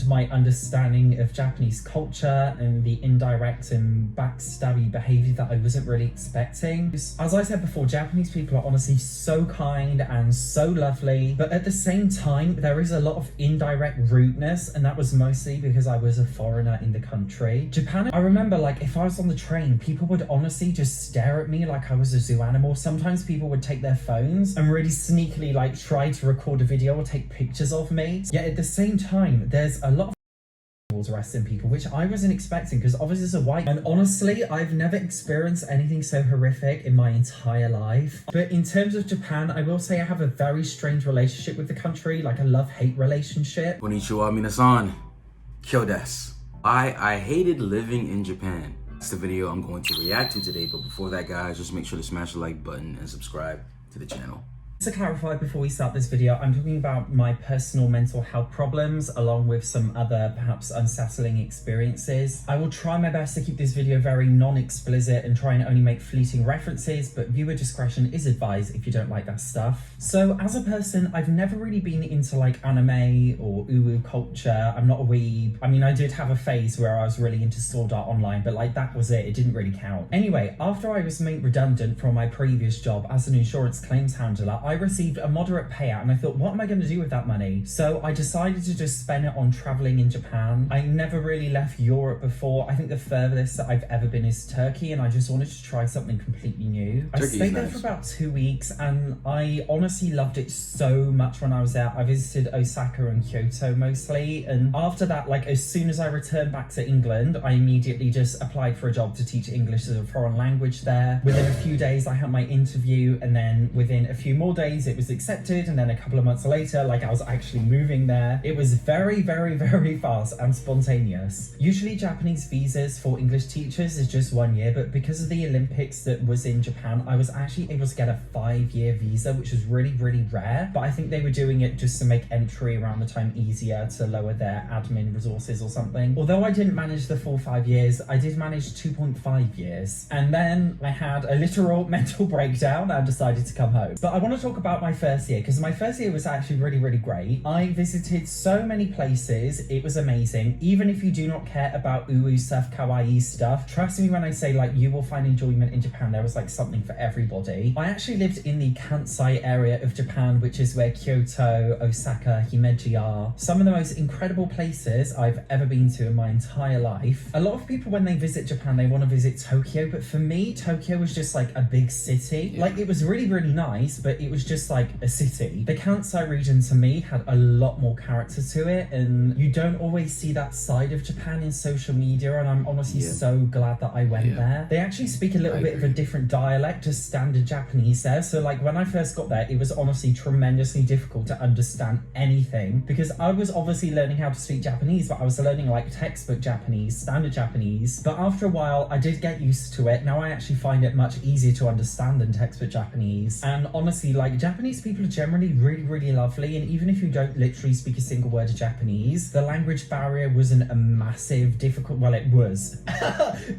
broadened my understanding of Japanese culture and the indirect and backstabby behavior that I wasn't really expecting. As I said before, Japanese people are honestly so kind and so lovely, but at the same time, there is a lot of indirect rudeness, and that was mostly because I was a foreigner in the country. Japan, I remember like if I was on the train, people would honestly just stare at me like I was a zoo animal. Sometimes people would take their phones and really sneakily like try to record a video or take pictures of me. Yet at the same time, there's a lot of arresting people, which I wasn't expecting because obviously as a white, and honestly I've never experienced anything so horrific in my entire life. But in terms of Japan, I will say I have a very strange relationship with the country, like a love-hate relationship. Konnichiwa minasan, kyo desu. I hated living in Japan. That's the video I'm going to react to today, but before that guys, just make sure to smash the like button and subscribe to the channel. To clarify before we start this video, I'm talking about my personal mental health problems along with some other perhaps unsettling experiences. I will try my best to keep this video very non-explicit and try and only make fleeting references, but viewer discretion is advised if you don't like that stuff. So as a person, I've never really been into like anime or uwu culture. I'm not a weeb. I mean, I did have a phase where I was really into Sword Art Online, but like that was it. It didn't really count. Anyway, after I was made redundant from my previous job as an insurance claims handler, I received a moderate payout and I thought, what am I going to do with that money? So I decided to just spend it on traveling in Japan. I never really left Europe before. I think the furthest that I've ever been is Turkey, and I just wanted to try something completely new. I stayed there for about 2 weeks and I honestly loved it so much when I was there. I visited Osaka and Kyoto mostly, and after that, like as soon as I returned back to England, I immediately just applied for a job to teach English as a foreign language there. Within a few days I had my interview, and then within a few more days it was accepted, and then a couple of months later, like I was actually moving there. It was very, very, very fast and spontaneous. Usually Japanese visas for English teachers is just 1 year, but because of the Olympics that was in Japan, I was actually able to get a 5-year visa, which was really, really rare. But I think they were doing it just to make entry around the time easier to lower their admin resources or something. Although I didn't manage the full 5 years, I did manage 2.5 years. And then I had a literal mental breakdown and decided to come home. But I want to talk about my first year, because my first year was actually really, really great. I visited so many places. It was amazing. Even if you do not care about uwu stuff, kawaii stuff, trust me when I say like you will find enjoyment in Japan. There was like something for everybody. I actually lived in the Kansai area of Japan, which is where Kyoto, Osaka, Himeji are. Some of the most incredible places I've ever been to in my entire life. A lot of people when they visit Japan, they want to visit Tokyo, but for me, Tokyo was just like a big city. Like it was really, really nice, but it was just like a city. The Kansai region to me had a lot more character to it, and you don't always see that side of Japan in social media, and I'm honestly so glad that I went there. They actually speak a little bit of a different dialect to standard Japanese there, so like when I first got there, it was honestly tremendously difficult to understand anything, because I was obviously learning how to speak Japanese, but I was learning like textbook Japanese, standard Japanese. But after a while, I did get used to it. Now I actually find it much easier to understand than textbook Japanese. And honestly, like Japanese people are generally really, really lovely, and even if you don't literally speak a single word of Japanese, the language barrier wasn't a massive difficult, well, it was.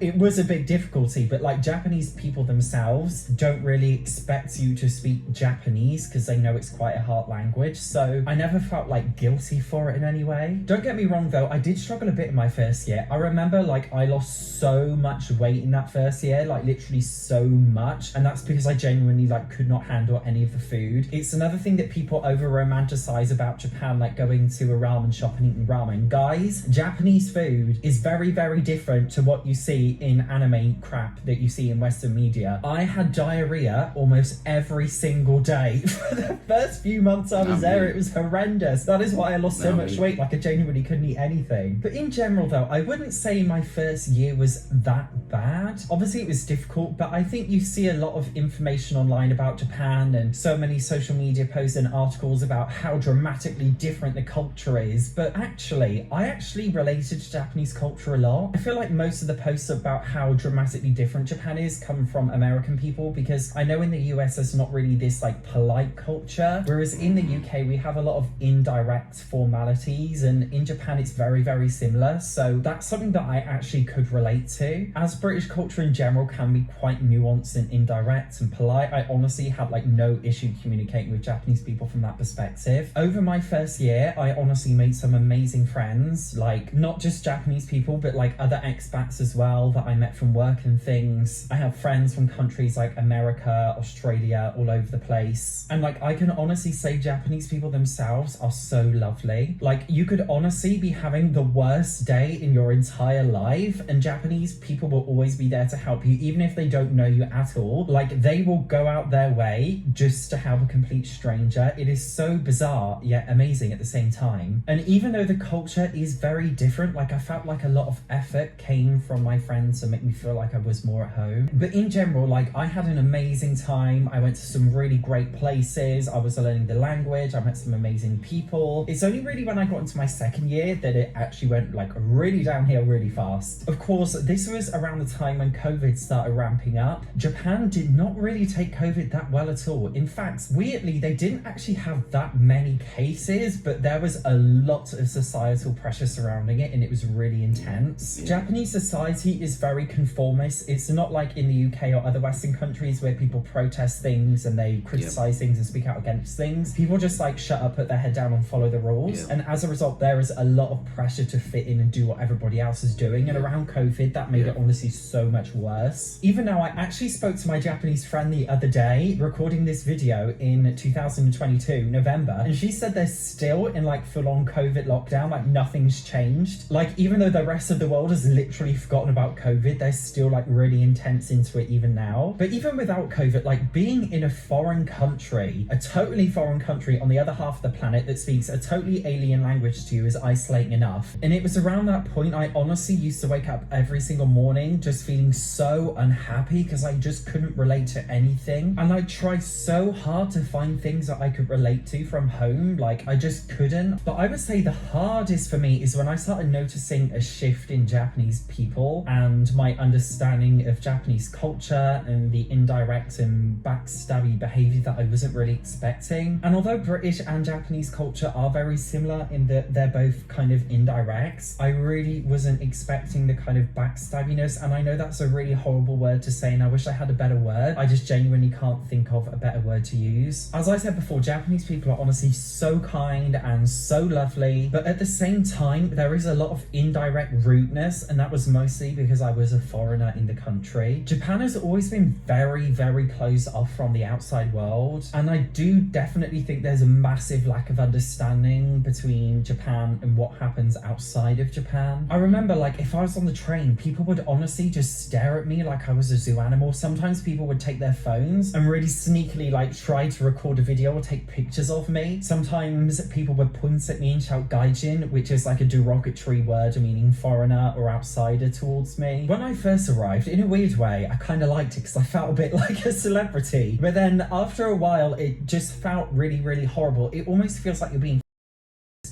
It was a big difficulty, but like Japanese people themselves don't really expect you to speak Japanese because they know it's quite a hard language, so I never felt like guilty for it in any way. Don't get me wrong though, I did struggle a bit in my first year. I remember like I lost so much weight in that first year, like literally so much, and that's because I genuinely like could not handle any of the food. It's another thing that people over romanticize about Japan, like going to a ramen shop and eating ramen. Guys, Japanese food is very, very different to what you see in anime crap that you see in Western media. I had diarrhea almost every single day. For the first few months I was there, it was horrendous. That is why I lost so much weight, like I genuinely couldn't eat anything. But in general though, I wouldn't say my first year was that bad. Obviously it was difficult, but I think you see a lot of information online about Japan and so many social media posts and articles about how dramatically different the culture is. But actually, I actually related to Japanese culture a lot. I feel like most of the posts about how dramatically different Japan is come from American people, because I know in the US there's not really this like polite culture, whereas in the UK we have a lot of indirect formalities, and in Japan it's very, very similar. So that's something that I actually could relate to. As British culture in general can be quite nuanced and indirect and polite, I honestly had like no issue communicating with Japanese people from that perspective. Over my first year, I honestly made some amazing friends, like not just Japanese people, but like other expats as well that I met from work and things. I have friends from countries like America, Australia, all over the place. And like, I can honestly say Japanese people themselves are so lovely. Like, you could honestly be having the worst day in your entire life and Japanese people will always be there to help you, even if they don't know you at all. Like, they will go out their way just to help a complete stranger. It is so bizarre yet amazing at the same time. And even though the culture is very different, like I felt like a lot of effort came from my friends to make me feel like I was more at home. But in general, like, I had an amazing time. I went to some really great places. I was learning the language. I met some amazing people. It's only really when I got into my second year that it actually went like really downhill really fast. Of course, this was around the time when COVID started ramping up. Japan did not really take COVID that well at all. In fact, weirdly, they didn't actually have that many cases, but there was a lot of societal pressure surrounding it and it was really intense. Japanese society is very conformist. It's not like in the UK or other Western countries where people protest things and they criticize things and speak out against things. People just like shut up, put their head down and follow the rules. And as a result, there is a lot of pressure to fit in and do what everybody else is doing. And around COVID, that made it honestly so much worse. Even now, I actually spoke to my Japanese friend the other day, recording this video in 2022, November, and she said they're still in like full-on COVID lockdown, like nothing's changed. Like, even though the rest of the world has literally forgotten about COVID, they're still like really intense into it even now. But even without COVID, like being in a foreign country, a totally foreign country on the other half of the planet that speaks a totally alien language to you is isolating enough. And it was around that point I honestly used to wake up every single morning just feeling so unhappy because I just couldn't relate to anything. And I tried so hard to find things that I could relate to from home, like I just couldn't. But I would say the hardest for me is when I started noticing a shift in Japanese people and my understanding of Japanese culture and the indirect and backstabby behavior that I wasn't really expecting. And although British and Japanese culture are very similar in that they're both kind of indirect, I really wasn't expecting the kind of backstabbiness. And I know that's a really horrible word to say and I wish I had a better word. I just genuinely can't think of a better word to use. As I said before, Japanese people are honestly so kind and so lovely, but at the same time, there is a lot of indirect rudeness, and that was mostly because I was a foreigner in the country. Japan has always been very, very closed off from the outside world, and I do definitely think there's a massive lack of understanding between Japan and what happens outside of Japan. I remember, like, if I was on the train, people would honestly just stare at me like I was a zoo animal. Sometimes people would take their phones and really sneakily like try to record a video or take pictures of me. Sometimes people would point at me and shout gaijin, which is like a derogatory word meaning foreigner or outsider towards me. When I first arrived, in a weird way, I kind of liked it because I felt a bit like a celebrity. But then after a while, it just felt really, really horrible. It almost feels like you're being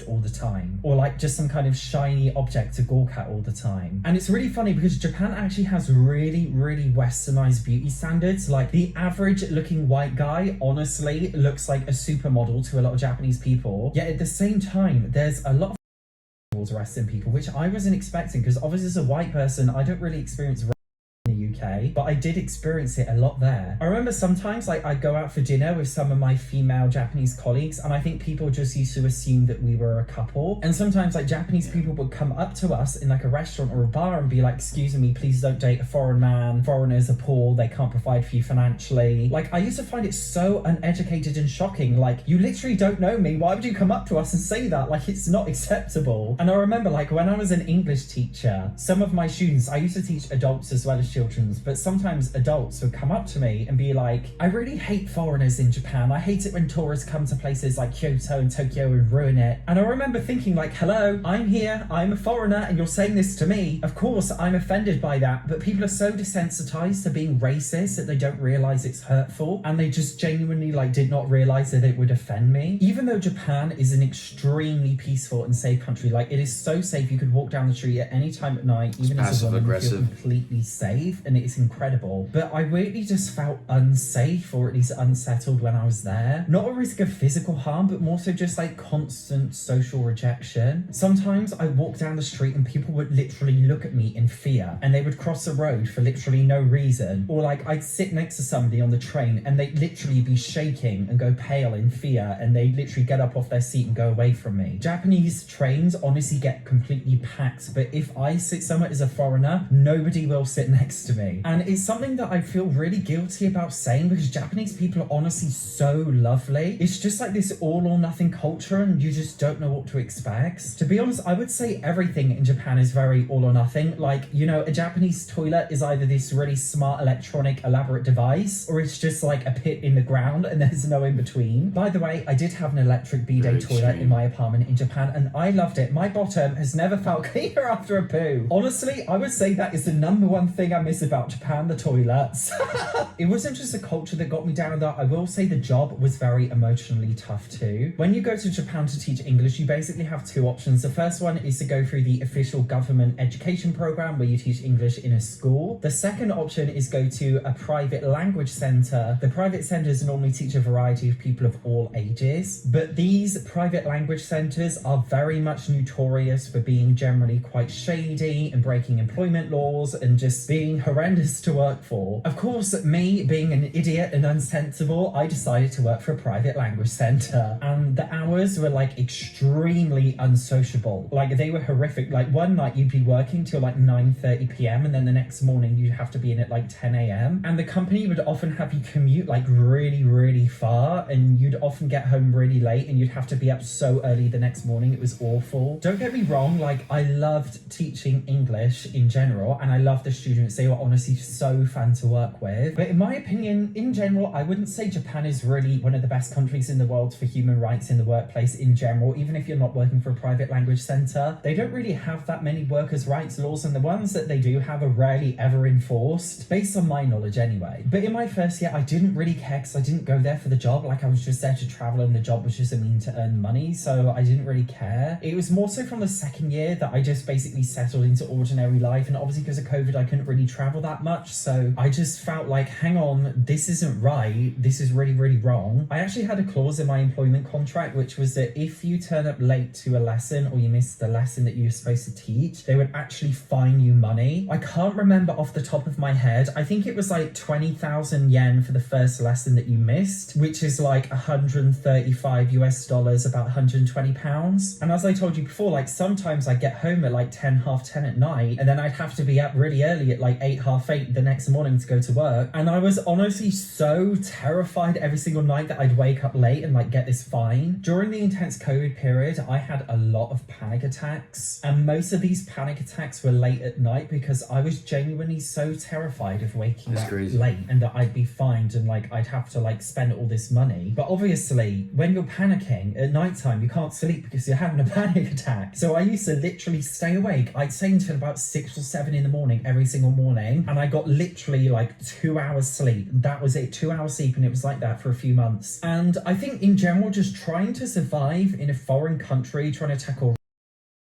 all the time, or like just some kind of shiny object to gawk at all the time. And it's really funny because Japan actually has really, really westernized beauty standards. Like, the average looking white guy honestly looks like a supermodel to a lot of Japanese people, yet at the same time there's a lot of towards Western people, which I wasn't expecting, because obviously as a white person I don't really experience UK, but I did experience it a lot there. I remember sometimes like I'd go out for dinner with some of my female Japanese colleagues, and I think people just used to assume that we were a couple. And sometimes like Japanese people would come up to us in like a restaurant or a bar and be like, excuse me, please don't date a foreign man. Foreigners are poor, they can't provide for you financially. Like, I used to find it so uneducated and shocking. Like, you literally don't know me, why would you come up to us and say that? Like, it's not acceptable. And I remember like when I was an English teacher, some of my students, I used to teach adults as well as children, but sometimes adults would come up to me and be like, I really hate foreigners in Japan. I hate it when tourists come to places like Kyoto and Tokyo and ruin it. And I remember thinking like, hello, I'm here, I'm a foreigner, and you're saying this to me. Of course, I'm offended by that, but people are so desensitized to being racist that they don't realize it's hurtful, and they just genuinely like did not realize that it would offend me. Even though Japan is an extremely peaceful and safe country, like it is so safe, you could walk down the street at any time at night, even as a woman, you feel completely safe, and it's incredible. But I really just felt unsafe, or at least unsettled when I was there. Not a risk of physical harm, but more so just like constant social rejection. Sometimes I walk down the street and people would literally look at me in fear, and they would cross a road for literally no reason. Or like I'd sit next to somebody on the train and they'd literally be shaking and go pale in fear, and they'd literally get up off their seat and go away from me. Japanese trains honestly get completely packed, but if I sit somewhere as a foreigner, nobody will sit next to me. And it's something that I feel really guilty about saying, because Japanese people are honestly so lovely. It's just like this all or nothing culture, and you just don't know what to expect. To be honest, I would say everything in Japan is very all or nothing. Like, you know, a Japanese toilet is either this really smart electronic elaborate device, or it's just like a pit in the ground and there's no in between. By the way, I did have an electric bidet toilet in my apartment in Japan, and I loved it. My bottom has never felt cleaner after a poo. Honestly, I would say that is the number one thing I miss about Japan, the toilets. It wasn't just the culture that got me down though. I will say the job was very emotionally tough too. When you go to Japan to teach English, you basically have two options. The first one is to go through the official government education program where you teach English in a school. The second option is go to a private language center. The private centers normally teach a variety of people of all ages, but these private language centers are very much notorious for being generally quite shady and breaking employment laws and just being horrendous to work for. Of course, me being an idiot and unsensible, I decided to work for a private language center, and the hours were like extremely unsociable. Like they were horrific. Like one night you'd be working till like 9:30 p.m. and then the next morning you'd have to be in at like 10 a.m. and the company would often have you commute like really far, and you'd often get home really late and you'd have to be up so early the next morning. It was awful. Don't get me wrong, like I loved teaching English in general and I loved the students. They were honestly so fun to work with. But in my opinion, in general, I wouldn't say Japan is really one of the best countries in the world for human rights in the workplace in general. Even if you're not working for a private language center, they don't really have that many workers' rights laws, and the ones that they do have are rarely ever enforced, based on my knowledge anyway. But in my first year, I didn't really care because I didn't go there for the job. Like I was just there to travel and the job was just a mean to earn money, so I didn't really care. It was more so from the second year that I just basically settled into ordinary life, and obviously because of COVID I couldn't really travel that much, so I just felt like, hang on, this isn't right, this is really wrong. I actually had a clause in my employment contract which was that if you turn up late to a lesson or you miss the lesson that you're supposed to teach, they would actually fine you money. I can't remember off the top of my head. I think it was like 20,000 yen for the first lesson that you missed, which is like 135 US dollars, about 120 pounds. And as I told you before, like sometimes I get home at like 10, half 10 at night, and then I'd have to be up really early at like 8, half 8 the next morning to go to work. And I was honestly so terrified every single night that I'd wake up late and like get this fine. During the intense COVID period, I had a lot of panic attacks, and most of these panic attacks were late at night because I was genuinely so terrified of waking up late and that I'd be fined and like I'd have to like spend all this money. But obviously when you're panicking at nighttime, you can't sleep because you're having a panic attack. So I used to literally stay awake, I'd say until about 6 or 7 in the morning every single morning, and I got literally like 2 hours sleep. That was it, 2 hours sleep, and it was like that for a few months. And I think in general, just trying to survive in a foreign country, trying to tackle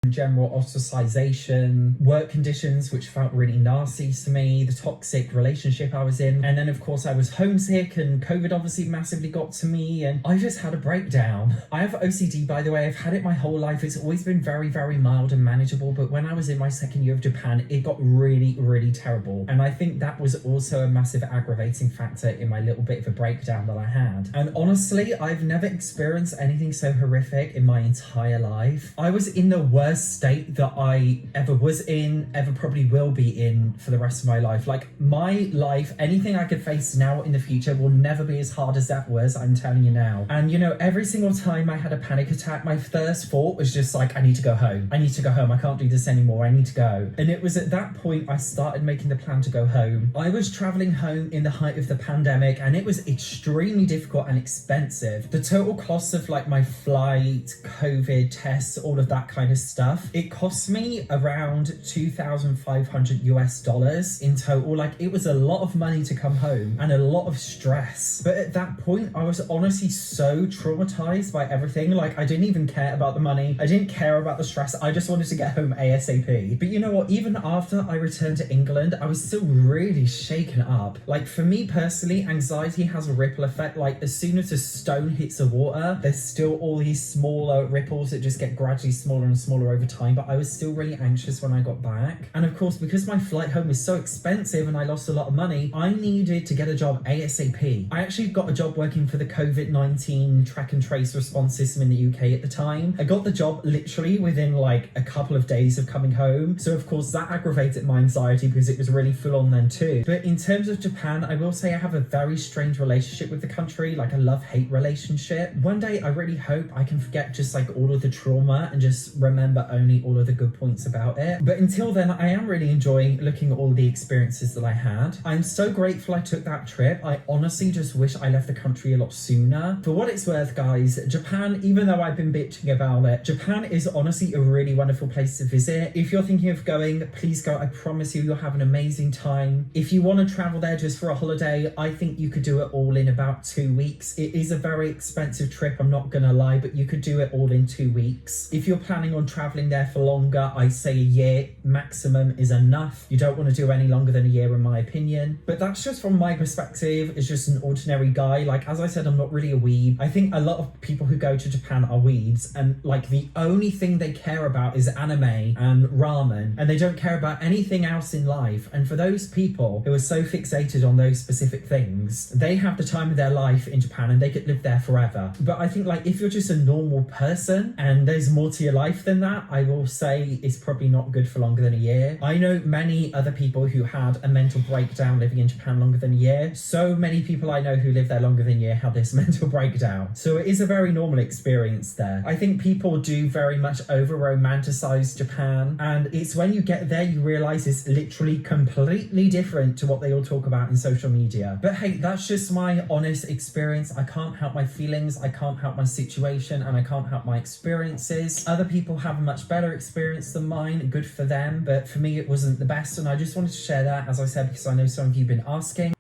general ostracization, work conditions which felt really nasty to me, the toxic relationship I was in, and then of course I was homesick, and COVID obviously massively got to me, and I just had a breakdown. I have OCD, by the way. I've had it my whole life. It's always been very mild and manageable, but when I was in my second year of Japan, it got really terrible, and I think that was also a massive aggravating factor in my little bit of a breakdown that I had. And honestly, I've never experienced anything so horrific in my entire life. I was in the worst state that I ever was in, ever probably will be in for the rest of my life. Like my life, anything I could face now in the future will never be as hard as that was, I'm telling you now. And you know, every single time I had a panic attack, my first thought was just like, I need to go home. I need to go home. I can't do this anymore. I need to go. And it was at that point I started making the plan to go home. I was traveling home in the height of the pandemic, and it was extremely difficult and expensive. The total cost of like my flight, COVID tests, all of that kind of stuff, enough, it cost me around 2,500 US dollars in total. Like, it was a lot of money to come home and a lot of stress. But at that point, I was honestly so traumatized by everything. Like, I didn't even care about the money. I didn't care about the stress. I just wanted to get home ASAP. But you know what? Even after I returned to England, I was still really shaken up. Like, for me personally, anxiety has a ripple effect. Like, as soon as a stone hits the water, there's still all these smaller ripples that just get gradually smaller and smaller over time. But I was still really anxious when I got back. And of course, because my flight home was so expensive and I lost a lot of money, I needed to get a job ASAP. I actually got a job working for the COVID-19 track and trace response system in the UK at the time. I got the job literally within like a couple of days of coming home. So of course that aggravated my anxiety because it was really full on then too. But in terms of Japan, I will say I have a very strange relationship with the country, like a love-hate relationship. One day I really hope I can forget just like all of the trauma and just remember only all of the good points about it. But until then, I am really enjoying looking at all the experiences that I had. I'm so grateful I took that trip. I honestly just wish I left the country a lot sooner. For what it's worth, guys, Japan, even though I've been bitching about it, Japan is honestly a really wonderful place to visit. If you're thinking of going, please go. I promise you, you'll have an amazing time. If you want to travel there just for a holiday, I think you could do it all in about 2 weeks. It is a very expensive trip, I'm not gonna lie, but you could do it all in 2 weeks. If you're planning on traveling there for longer, I'd say a year maximum is enough. You don't want to do any longer than a year in my opinion. But that's just from my perspective. It's just an ordinary guy. Like, as I said, I'm not really a weeb. I think a lot of people who go to Japan are weebs, and like the only thing they care about is anime and ramen, and they don't care about anything else in life. And for those people who are so fixated on those specific things, they have the time of their life in Japan and they could live there forever. But I think like if you're just a normal person and there's more to your life than that, I will say it's probably not good for longer than a year. I know many other people who had a mental breakdown living in Japan longer than a year. So many people I know who live there longer than a year had this mental breakdown. So it is a very normal experience there. I think people do very much over romanticize Japan, and it's when you get there you realize it's literally completely different to what they all talk about in social media. But hey, that's just my honest experience. I can't help my feelings, I can't help my situation, and I can't help my experiences. Other people have a much better experience than mine, good for them, but for me it wasn't the best, and I just wanted to share that, as I said, because I know some of you have been asking.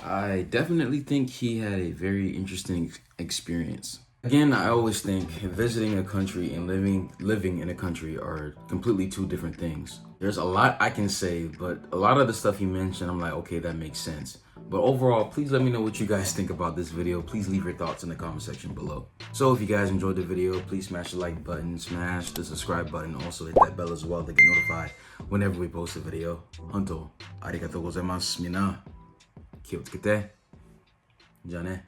I definitely think he had a very interesting experience. Again, I always think visiting a country and living in a country are completely two different things. There's a lot I can say, but a lot of the stuff he mentioned, I'm like, okay, that makes sense. But overall, please let me know what you guys think about this video. Please leave your thoughts in the comment section below. So if you guys enjoyed the video, please smash the like button, smash the subscribe button, also hit that bell as well to get notified whenever we post a video. Hontou, arigatou gozaimasu, mina. 気をつけて。じゃあね。